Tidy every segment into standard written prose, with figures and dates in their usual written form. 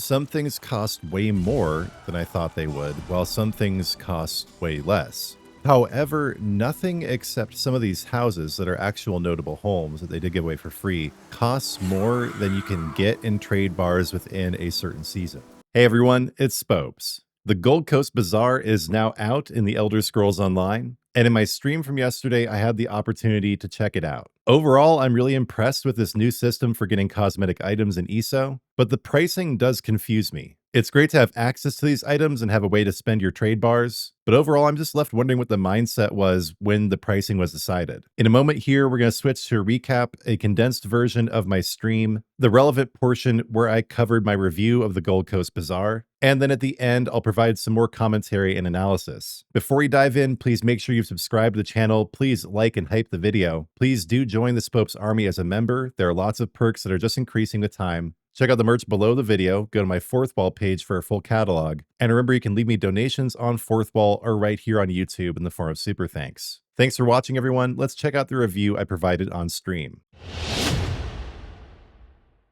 Some things cost way more than I thought they would, while some things cost way less. However, nothing except some of these houses that are actual notable homes that they did give away for free costs more than you can get in trade bars within a certain season. Hey everyone, it's Spopes. The Gold Coast Bazaar is now out in the Elder Scrolls Online, and in my stream from yesterday, I had the opportunity to check it out. Overall, I'm really impressed with this new system for getting cosmetic items in ESO, but the pricing does confuse me. It's great to have access to these items and have a way to spend your trade bars, but overall, I'm just left wondering what the mindset was when the pricing was decided. In a moment here, we're going to switch to a recap, a condensed version of my stream, the relevant portion where I covered my review of the Gold Coast Bazaar, and then at the end, I'll provide some more commentary and analysis. Before we dive in, please make sure you've subscribed to the channel. Please like and hype the video. Please do join the Spopes Army as a member. There are lots of perks that are just increasing with time. Check out the merch below the video, go to my Fourth Wall page for a full catalog, and remember you can leave me donations on Fourth Wall or right here on YouTube in the form of super thanks. Thanks for watching everyone. Let's check out the review I provided on stream.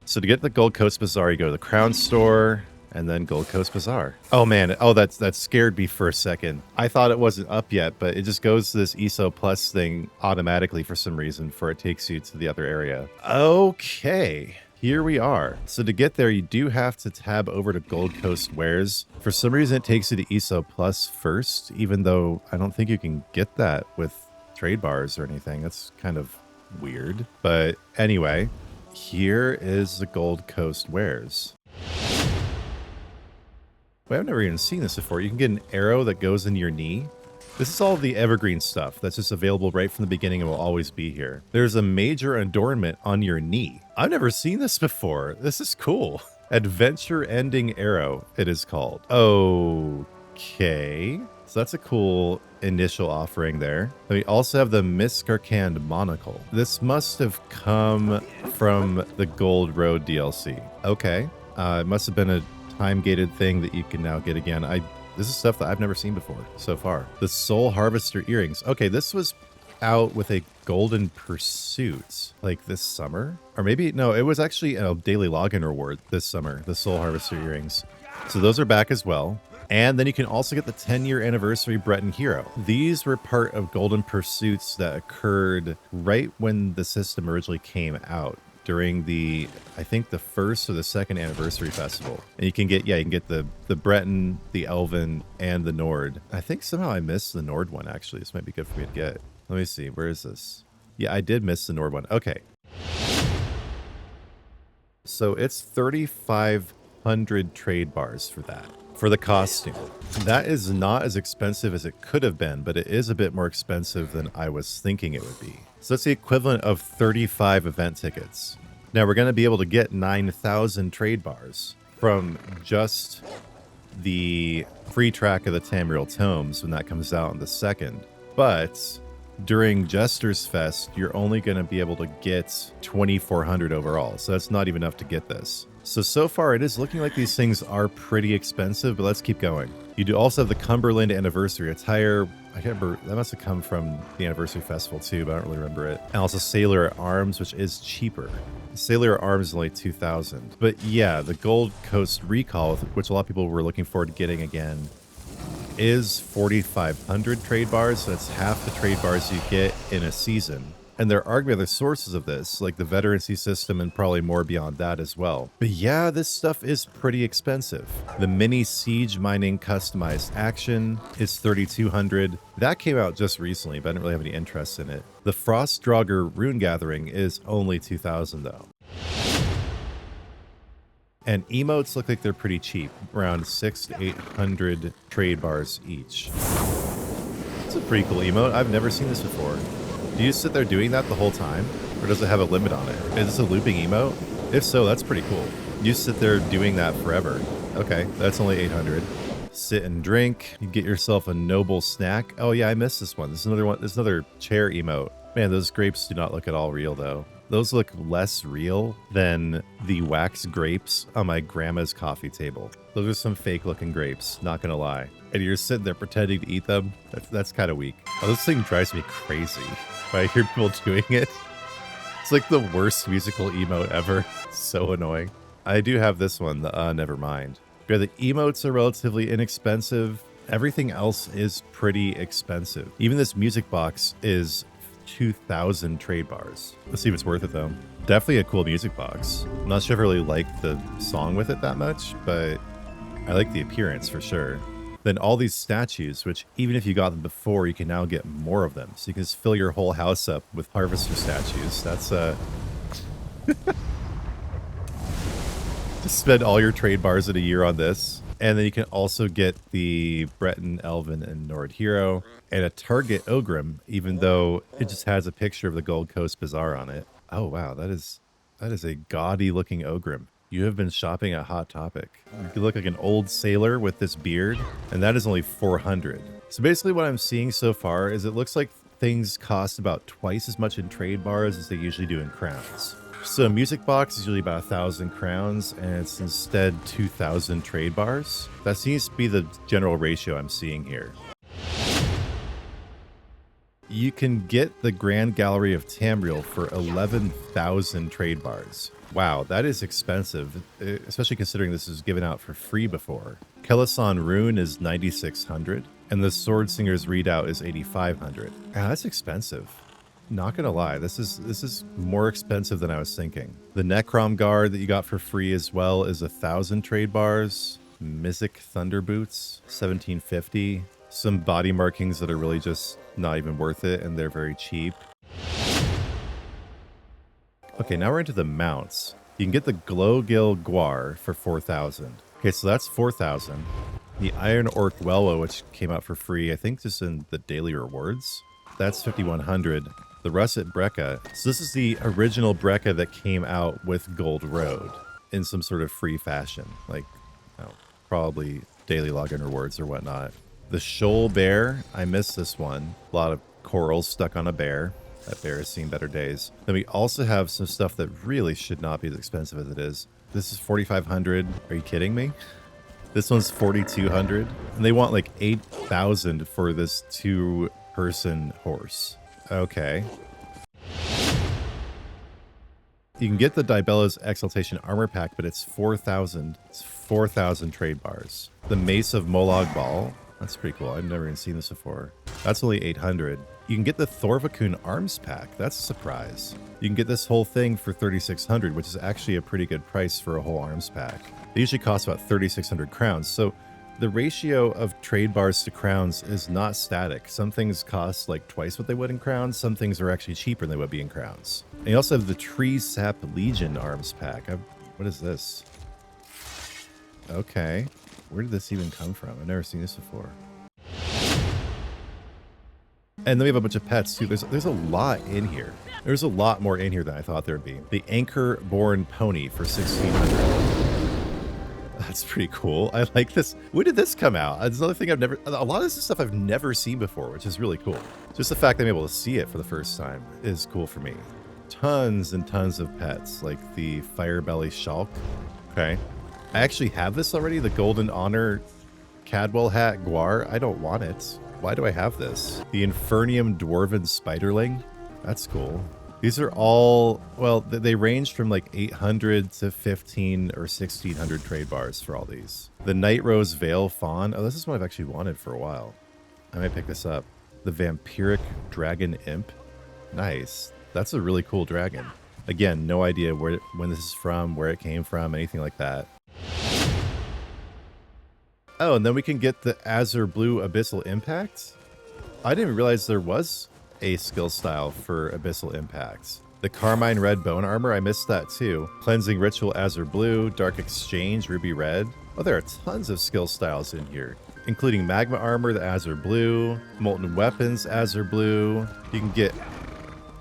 So to get the Gold Coast Bazaar, you go to the Crown Store, and then Gold Coast Bazaar. Oh man, that scared me for a second. I thought it wasn't up yet, but it just goes to this ESO Plus thing automatically for some reason before it takes you to the other area. Okay. Here we are. So to get there, you do have to tab over to Gold Coast Wares. For some reason, it takes you to ESO Plus first, even though I don't think you can get that with trade bars or anything. That's kind of weird. But anyway, here is the Gold Coast Wares. Wait, I've never even seen this before. You can get an arrow that goes in your knee. This is all the Evergreen stuff that's just available right from the beginning and will always be here. There's a major adornment on your knee. I've never seen this before. This is cool. Adventure Ending Arrow, it is called. Okay. So that's a cool initial offering there. We also have the Miscarcand Monocle. This must have come from the Gold Road DLC. Okay. It must have been a time-gated thing that you can now get again. This is stuff that I've never seen before so far. The Soul Harvester Earrings. Okay, this was out with a Golden Pursuit like this summer. Or maybe, no, it was actually a daily login reward this summer, the Soul Harvester Earrings. So those are back as well. And then you can also get the 10-year anniversary Breton Hero. These were part of Golden Pursuits that occurred right when the system originally came out, during the, I think the first or the second anniversary festival. And you can get, yeah, you can get the Breton, the Elven, and the Nord. I think somehow I missed the Nord one, actually. This might be good for me to get. Let me see, where is this? Yeah, I did miss the Nord one. Okay. So it's 3,500 trade bars for that, for the costume. That is not as expensive as it could have been, but it is a bit more expensive than I was thinking it would be. So that's the equivalent of 35 event tickets. Now we're going to be able to get 9,000 trade bars from just the free track of the Tamriel Tomes when that comes out on the 2nd. But during Jester's Fest, you're only going to be able to get 2,400 overall. So that's not even enough to get this. So far it is looking like these things are pretty expensive, but let's keep going. You do also have the Cumberland Anniversary Attire. I can't remember, that must have come from the Anniversary Festival too, but I don't really remember it. And also Sailor at Arms, which is cheaper. Sailor at Arms is only 2,000. But yeah, the Gold Coast Recall, which a lot of people were looking forward to getting again, is 4,500 trade bars. So that's half the trade bars you get in a season. And there are other sources of this, like the veterancy system and probably more beyond that as well. But yeah, this stuff is pretty expensive. The mini siege mining customized action is 3,200. That came out just recently, but I didn't really have any interest in it. The Frost Draugr Rune Gathering is only 2,000 though. And emotes look like they're pretty cheap, around 600 to 800 trade bars each. It's a pretty cool emote. I've never seen this before. Do you sit there doing that the whole time? Or does it have a limit on it? Is this a looping emote? If so, that's pretty cool. You sit there doing that forever. Okay, that's only 800. Sit and drink. You get yourself a noble snack. Oh yeah, I missed this one. This is another one. This is another chair emote. Man, those grapes do not look at all real though. Those look less real than the wax grapes on my grandma's coffee table. Those are some fake looking grapes, not gonna lie. And you're sitting there pretending to eat them. That's kind of weak. Oh, this thing drives me crazy when I hear people doing it. It's like the worst musical emote ever. It's so annoying. I do have this one, the never mind. Yeah, the emotes are relatively inexpensive. Everything else is pretty expensive. Even this music box is 2,000 trade bars. Let's see if it's worth it though. Definitely a cool music box. I'm not sure if I really like the song with it that much, but I like the appearance for sure. Then all these statues, which even if you got them before, you can now get more of them. So you can just fill your whole house up with harvester statues. That's just spend all your trade bars in a year on this. And then you can also get the Breton, Elven, and Nord hero and a Target Ogrim, even though it just has a picture of the Gold Coast Bazaar on it. Oh wow, that is a gaudy looking Ogrim. You have been shopping at Hot Topic. You look like an old sailor with this beard, and that is only 400. So basically what I'm seeing so far is it looks like things cost about twice as much in trade bars as they usually do in crowns. So a music box is usually about 1,000 crowns, and it's instead 2,000 trade bars. That seems to be the general ratio I'm seeing here. You can get the Grand Gallery of Tamriel for 11,000 trade bars. Wow, that is expensive, especially considering this is given out for free before. Kelasan Rune is 9,600, and the Sword Singer's Readout is 8,500. Yeah, that's expensive. Not gonna lie, this is more expensive than I was thinking. The Necrom Guard that you got for free as well is 1,000 trade bars. Mizik Thunder Boots, 1,750. Some body markings that are really just not even worth it, and they're very cheap. Okay, now we're into the mounts. You can get the Glowgill Guar for 4,000. Okay, so that's 4,000. The Iron Orc Welwa, which came out for free, I think just in the daily rewards. That's 5,100. The Russet Brekka. So this is the original Brekka that came out with Gold Road in some sort of free fashion. Like, probably daily login rewards or whatnot. The Shoal Bear. I missed this one. A lot of corals stuck on a bear. That bear has seen better days. Then we also have some stuff that really should not be as expensive as it is. This is 4,500. Are you kidding me? This one's 4,200. And they want like 8,000 for this 2-person horse. Okay. You can get the Dibella's Exaltation Armor Pack, but it's 4,000. It's 4,000 trade bars. The Mace of Molag Bal. That's pretty cool. I've never even seen this before. That's only 800. You can get the Thorvakun Arms Pack. That's a surprise. You can get this whole thing for 3,600, which is actually a pretty good price for a whole arms pack. They usually cost about 3,600 crowns. So the ratio of trade bars to crowns is not static. Some things cost like twice what they would in crowns. Some things are actually cheaper than they would be in crowns. And you also have the Tree Sap Legion Arms Pack. What is this? Okay. Where did this even come from? I've never seen this before. And then we have a bunch of pets too. There's a lot in here. There's a lot more in here than I thought there would be. The Anchor-born Pony for 1,600. That's pretty cool. I like this. When did this come out? It's another thing a lot of this is stuff I've never seen before, which is really cool. Just the fact that I'm able to see it for the first time is cool for me. Tons and tons of pets, like the Firebelly Shulk. Okay. I actually have this already, the Golden Honor Cadwell Hat Guar. I don't want it. Why do I have this? The Infernium Dwarven Spiderling. That's cool. These are all, well, they range from like 800 to 15 or 1,600 trade bars for all these. The Night Rose Veil Fawn. Oh, this is one I've actually wanted for a while. I might pick this up. The Vampiric Dragon Imp. Nice. That's a really cool dragon. Again, no idea when this is from, where it came from, anything like that. Oh, and then we can get the Azure Blue Abyssal Impact. I didn't realize there was a skill style for Abyssal Impacts. The Carmine Red Bone Armor, I missed that too. Cleansing Ritual Azure Blue, Dark Exchange Ruby Red. Oh, there are tons of skill styles in here, including Magma Armor, the Azure Blue, Molten Weapons, Azure Blue. You can get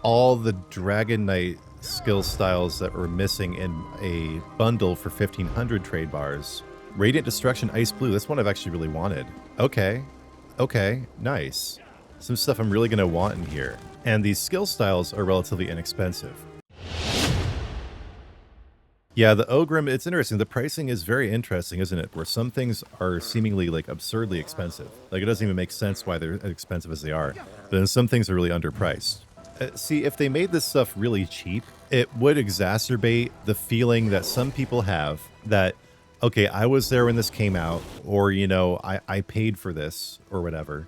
all the Dragon Knight skill styles that were missing in a bundle for 1,500 trade bars. Radiant Destruction Ice Blue. This one I've actually really wanted. Okay. Okay. Nice. Some stuff I'm really going to want in here. And these skill styles are relatively inexpensive. Yeah, the Ogrim, it's interesting. The pricing is very interesting, isn't it? Where some things are seemingly like absurdly expensive. Like it doesn't even make sense why they're as expensive as they are. But then some things are really underpriced. See, if they made this stuff really cheap, it would exacerbate the feeling that some people have that, okay, I was there when this came out, or, I paid for this or whatever.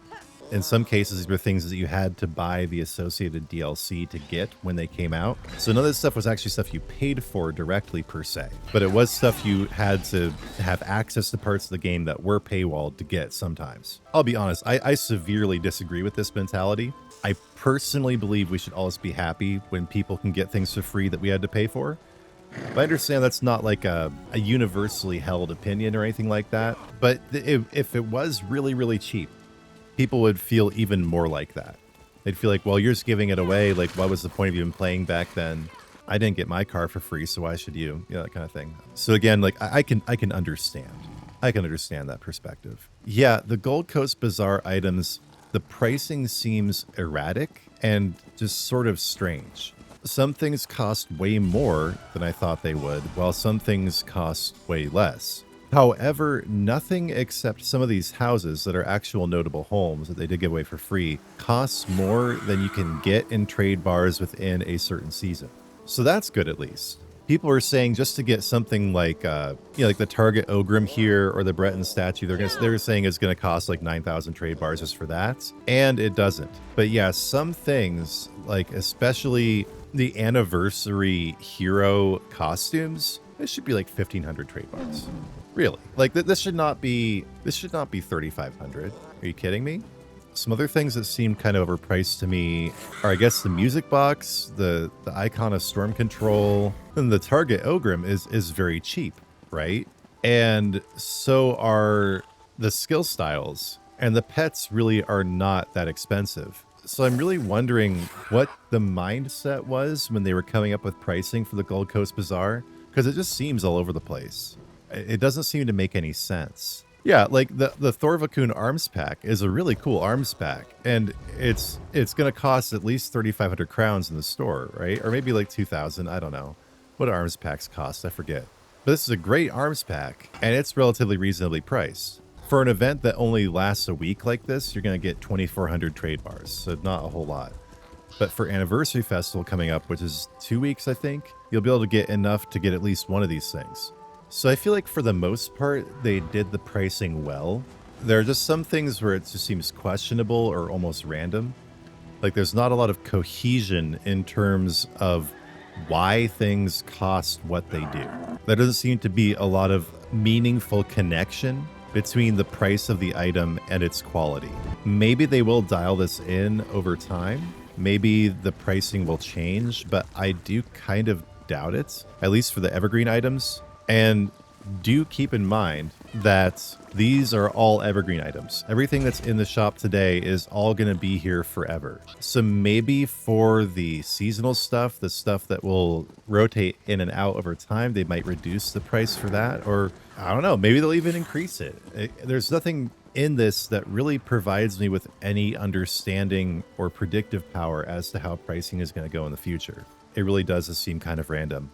In some cases, these were things that you had to buy the associated DLC to get when they came out. So none of this stuff was actually stuff you paid for directly per se, but it was stuff you had to have access to parts of the game that were paywalled to get sometimes. I'll be honest, I severely disagree with this mentality. I personally believe we should always be happy when people can get things for free that we had to pay for. But I understand that's not like a universally held opinion or anything like that. But if it was really, really cheap, people would feel even more like that. They'd feel like, well, you're just giving it away. Like, what was the point of even playing back then? I didn't get my car for free, so why should you? That kind of thing. So again, like I can understand. I can understand that perspective. Yeah, the Gold Coast Bazaar items, the pricing seems erratic and just sort of strange. Some things cost way more than I thought they would, while some things cost way less. However, nothing except some of these houses that are actual notable homes that they did give away for free costs more than you can get in trade bars within a certain season. So that's good at least. People are saying just to get something like, like the Target Ogrim here or the Breton statue, they're saying it's going to cost like 9,000 trade bars just for that. And it doesn't. But yeah, some things, like especially the anniversary hero costumes, it should be like 1,500 trade bars. Really? Like this should not be 3,500. Are you kidding me? Some other things that seem kind of overpriced to me are, I guess, the music box, the icon of storm control, and the Target Ogrim is very cheap, right? And so are the skill styles, and the pets really are not that expensive. So I'm really wondering what the mindset was when they were coming up with pricing for the Gold Coast Bazaar, because it just seems all over the place. It doesn't seem to make any sense. Yeah, like the Thorvakun arms pack is a really cool arms pack, and it's going to cost at least 3,500 crowns in the store, right? Or maybe like 2,000, I don't know. What arms packs cost, I forget. But this is a great arms pack, and it's relatively reasonably priced. For an event that only lasts a week like this, you're going to get 2,400 trade bars, so not a whole lot. But for Anniversary Festival coming up, which is 2 weeks, I think, you'll be able to get enough to get at least one of these things. So I feel like for the most part, they did the pricing well. There are just some things where it just seems questionable or almost random. Like there's not a lot of cohesion in terms of why things cost what they do. There doesn't seem to be a lot of meaningful connection between the price of the item and its quality. Maybe they will dial this in over time. Maybe the pricing will change, but I do kind of doubt it, at least for the Evergreen items. And do keep in mind that these are all Evergreen items. Everything that's in the shop today is all going to be here forever. So maybe for the seasonal stuff, the stuff that will rotate in and out over time, they might reduce the price for that. Or I don't know, maybe they'll even increase it. There's nothing in this that really provides me with any understanding or predictive power as to how pricing is going to go in the future. It really does just seem kind of random.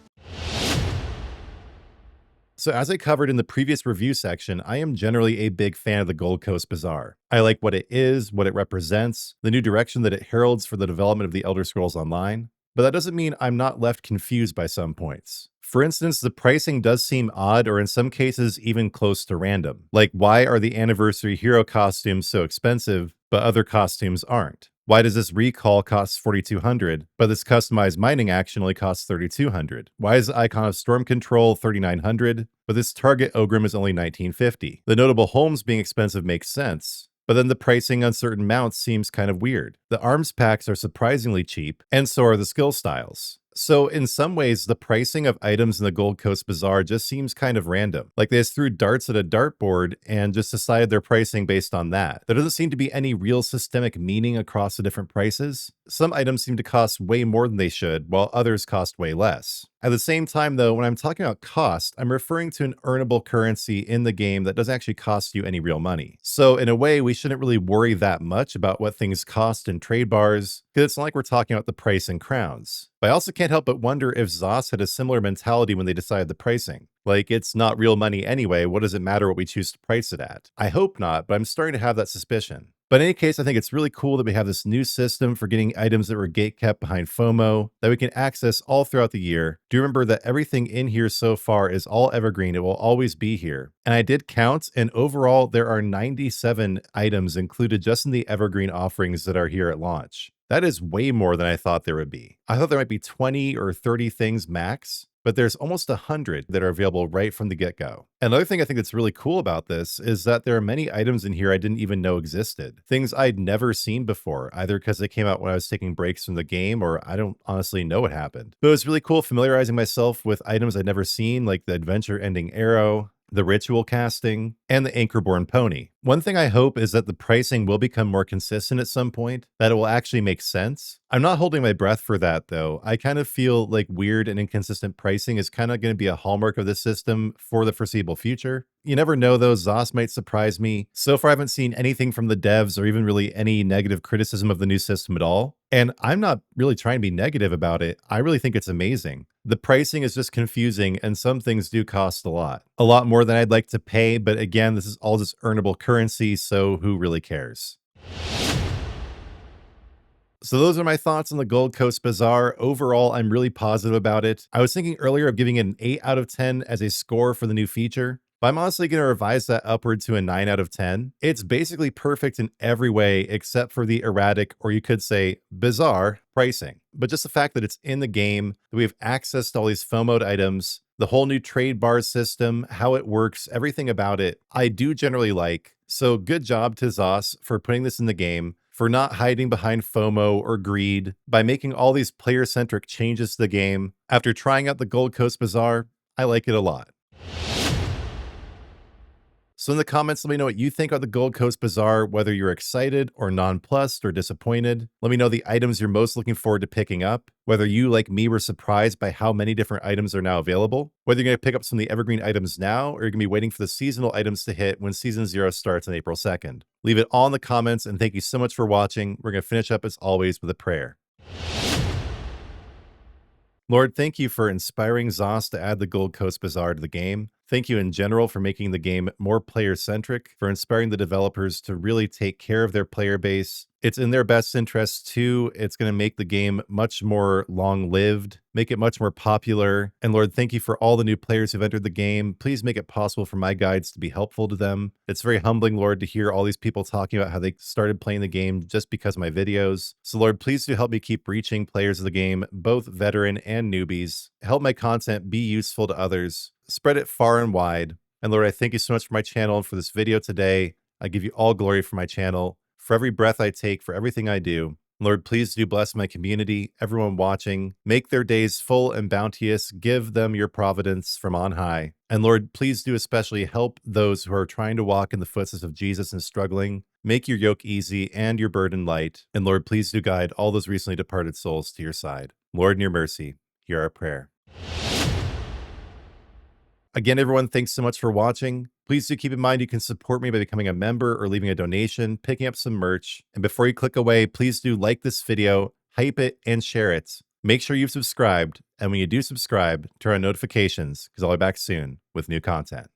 So as I covered in the previous review section, I am generally a big fan of the Gold Coast Bazaar. I like what it is, what it represents, the new direction that it heralds for the development of the Elder Scrolls Online, but that doesn't mean I'm not left confused by some points. For instance, the pricing does seem odd or in some cases even close to random. Like, why are the Anniversary Hero costumes so expensive, but other costumes aren't? Why does this recall cost 4,200, but this customized mining action only costs 3,200? Why is the icon of storm control 3,900, but this target Ogrim is only 1,950? The notable homes being expensive makes sense, but then the pricing on certain mounts seems kind of weird. The arms packs are surprisingly cheap, and so are the skill styles. So in some ways, the pricing of items in the Gold Coast Bazaar just seems kind of random. Like they just threw darts at a dartboard and just decided their pricing based on that. There doesn't seem to be any real systemic meaning across the different prices. Some items seem to cost way more than they should, while others cost way less. At the same time, though, when I'm talking about cost, I'm referring to an earnable currency in the game that doesn't actually cost you any real money. So in a way, we shouldn't really worry that much about what things cost in trade bars, because it's not like we're talking about the price in crowns. But I also can't help but wonder if Zos had a similar mentality when they decided the pricing. Like, it's not real money anyway, what does it matter what we choose to price it at? I hope not, but I'm starting to have that suspicion. But in any case, I think it's really cool that we have this new system for getting items that were gatekept behind FOMO that we can access all throughout the year. Do remember that everything in here so far is all evergreen. It will always be here. And I did count, and overall, there are 97 items included just in the evergreen offerings that are here at launch. That is way more than I thought there would be. I thought there might be 20 or 30 things max, but there's almost 100 that are available right from the get-go. Another thing I think that's really cool about this is that there are many items in here I didn't even know existed. Things I'd never seen before, either because they came out when I was taking breaks from the game or I don't honestly know what happened. But it was really cool familiarizing myself with items I'd never seen, like the adventure-ending arrow, the ritual casting, and the Anchorborn pony. One thing I hope is that the pricing will become more consistent at some point, that it will actually make sense. I'm not holding my breath for that, though. I kind of feel like weird and inconsistent pricing is kind of going to be a hallmark of this system for the foreseeable future. You never know, though. ZOS might surprise me. So far, I haven't seen anything from the devs or even really any negative criticism of the new system at all. And I'm not really trying to be negative about it. I really think it's amazing. The pricing is just confusing, and some things do cost a lot more than I'd like to pay. But again, this is all just earnable currency, so who really cares? So those are my thoughts on the Gold Coast Bazaar. Overall, I'm really positive about it. I was thinking earlier of giving it an 8 out of 10 as a score for the new feature, but I'm honestly going to revise that upward to a 9 out of 10. It's basically perfect in every way except for the erratic, or you could say bizarre, pricing. But just the fact that it's in the game, that we have access to all these FOMO'd items, the whole new trade bar system, how it works, everything about it, I do generally like. So good job to ZOS for putting this in the game, for not hiding behind FOMO or greed, by making all these player-centric changes to the game. After trying out the Gold Coast Bazaar, I like it a lot. So in the comments, let me know what you think about the Gold Coast Bazaar, whether you're excited or nonplussed or disappointed. Let me know the items you're most looking forward to picking up, whether you, like me, were surprised by how many different items are now available, whether you're going to pick up some of the evergreen items now, or you're going to be waiting for the seasonal items to hit when Season 0 starts on April 2nd. Leave it all in the comments, and thank you so much for watching. We're going to finish up, as always, with a prayer. Lord, thank you for inspiring ZOS to add the Gold Coast Bazaar to the game. Thank you in general for making the game more player-centric, for inspiring the developers to really take care of their player base. It's in their best interest too. It's going to make the game much more long-lived, make it much more popular. And Lord, thank you for all the new players who've entered the game. Please make it possible for my guides to be helpful to them. It's very humbling, Lord, to hear all these people talking about how they started playing the game just because of my videos. So Lord, please do help me keep reaching players of the game, both veteran and newbies. Help my content be useful to others. Spread it far and wide. And Lord, I thank you so much for my channel and for this video today. I give you all glory for my channel, for every breath I take, for everything I do. Lord, please do bless my community, everyone watching. Make their days full and bounteous. Give them your providence from on high. And Lord, please do especially help those who are trying to walk in the footsteps of Jesus and struggling. Make your yoke easy and your burden light. And Lord, please do guide all those recently departed souls to your side. Lord, in your mercy, hear our prayer. Again, everyone, thanks so much for watching. Please do keep in mind you can support me by becoming a member or leaving a donation, picking up some merch. And before you click away, please do like this video, hype it, and share it. Make sure you've subscribed. And when you do subscribe, turn on notifications because I'll be back soon with new content.